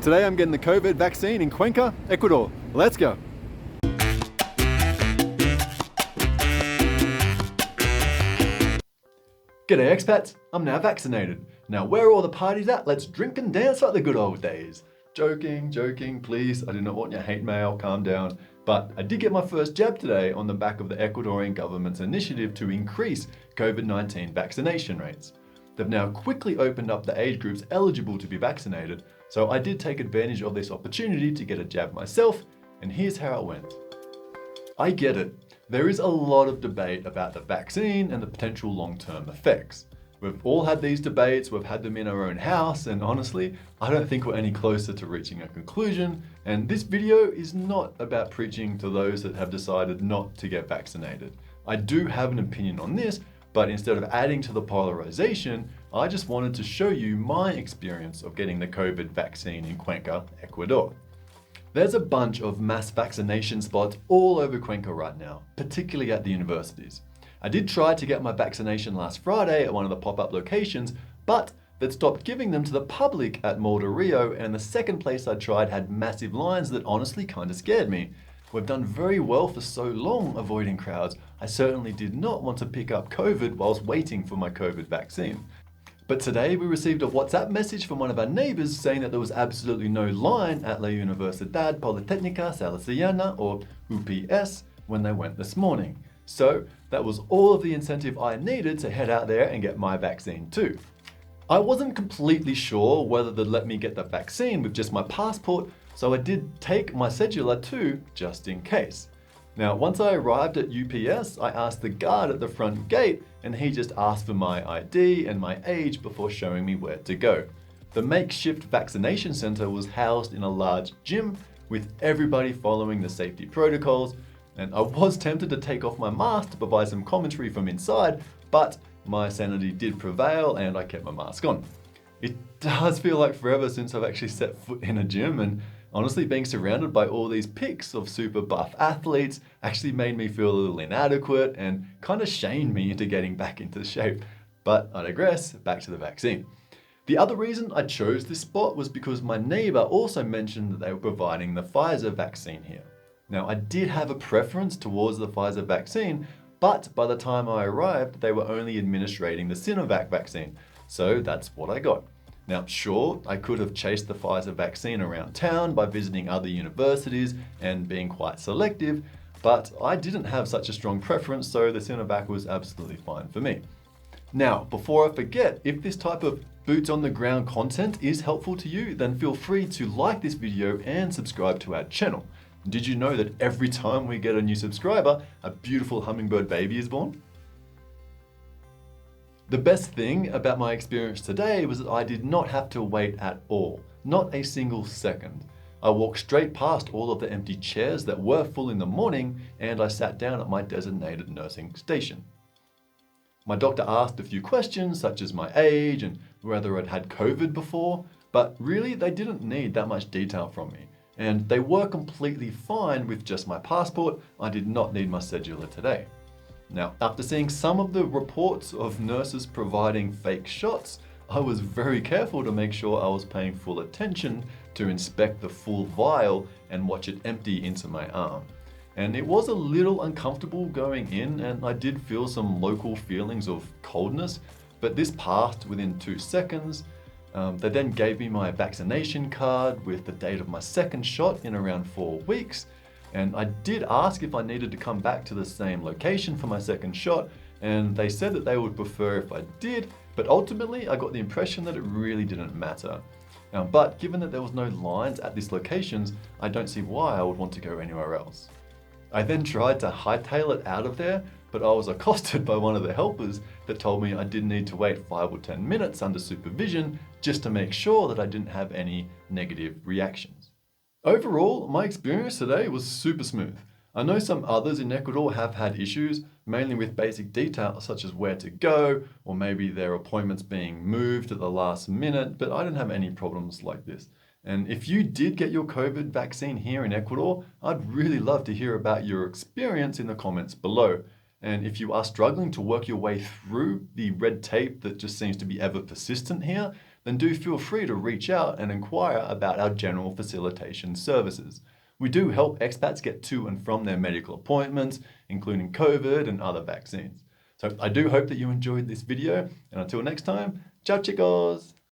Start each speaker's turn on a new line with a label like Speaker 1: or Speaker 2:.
Speaker 1: Today I'm getting the COVID vaccine in Cuenca, Ecuador. Let's go. G'day expats, I'm now vaccinated. Now where are all the parties at? Let's drink and dance like the good old days. Joking, please. I do not want your hate mail, calm down. But I did get my first jab today on the back of the Ecuadorian government's initiative to increase COVID-19 vaccination rates. They've now quickly opened up the age groups eligible to be vaccinated, so I did take advantage of this opportunity to get a jab myself, and here's how it went. I get it. There is a lot of debate about the vaccine and the potential long-term effects. We've all had these debates, we've had them in our own house, and honestly, I don't think we're any closer to reaching a conclusion, and this video is not about preaching to those that have decided not to get vaccinated. I do have an opinion on this, but instead of adding to the polarization, I just wanted to show you my experience of getting the COVID vaccine in Cuenca, Ecuador. There's a bunch of mass vaccination spots all over Cuenca right now, particularly at the universities. I did try to get my vaccination last Friday at one of the pop-up locations, but they'd stopped giving them to the public at Mall de Rio, and the second place I tried had massive lines that honestly kind of scared me. We've done very well for so long avoiding crowds. I certainly did not want to pick up COVID whilst waiting for my COVID vaccine. But today we received a WhatsApp message from one of our neighbors saying that there was absolutely no line at La Universidad Politécnica Salesiana, or UPS, when they went this morning. So that was all of the incentive I needed to head out there and get my vaccine too. I wasn't completely sure whether they'd let me get the vaccine with just my passport, so I did take my cedula too, just in case. Now, once I arrived at UPS, I asked the guard at the front gate, and he just asked for my ID and my age before showing me where to go. The makeshift vaccination center was housed in a large gym with everybody following the safety protocols, and I was tempted to take off my mask to provide some commentary from inside, but my sanity did prevail and I kept my mask on. It does feel like forever since I've actually set foot in a gym, and honestly, being surrounded by all these pics of super buff athletes actually made me feel a little inadequate and kind of shamed me into getting back into shape. But I digress, back to the vaccine. The other reason I chose this spot was because my neighbor also mentioned that they were providing the Pfizer vaccine here. Now, I did have a preference towards the Pfizer vaccine, but by the time I arrived, they were only administering the Sinovac vaccine. So that's what I got. Now, sure, I could have chased the Pfizer vaccine around town by visiting other universities and being quite selective, but I didn't have such a strong preference, so the Sinovac was absolutely fine for me. Now, before I forget, if this type of boots on the ground content is helpful to you, then feel free to like this video and subscribe to our channel. Did you know that every time we get a new subscriber, a beautiful hummingbird baby is born? The best thing about my experience today was that I did not have to wait at all, not a single second. I walked straight past all of the empty chairs that were full in the morning, and I sat down at my designated nursing station. My doctor asked a few questions such as my age and whether I'd had COVID before, but really they didn't need that much detail from me. And they were completely fine with just my passport. I did not need my cedula today. Now, after seeing some of the reports of nurses providing fake shots, I was very careful to make sure I was paying full attention to inspect the full vial and watch it empty into my arm. And it was a little uncomfortable going in, and I did feel some local feelings of coldness, but this passed within 2 seconds. They then gave me my vaccination card with the date of my second shot in around 4 weeks. And I did ask if I needed to come back to the same location for my second shot, and they said that they would prefer if I did, but ultimately I got the impression that it really didn't matter. But given that there was no lines at these locations, I don't see why I would want to go anywhere else. I then tried to hightail it out of there, but I was accosted by one of the helpers that told me I didn't need to wait 5 or 10 minutes under supervision just to make sure that I didn't have any negative reactions. Overall, my experience today was super smooth. I know some others in Ecuador have had issues, mainly with basic details such as where to go, or maybe their appointments being moved at the last minute, but I didn't have any problems like this. And if you did get your COVID vaccine here in Ecuador, I'd really love to hear about your experience in the comments below. And if you are struggling to work your way through the red tape that just seems to be ever persistent here, then do feel free to reach out and inquire about our general facilitation services. We do help expats get to and from their medical appointments, including COVID and other vaccines. So I do hope that you enjoyed this video, and until next time, ciao chicos!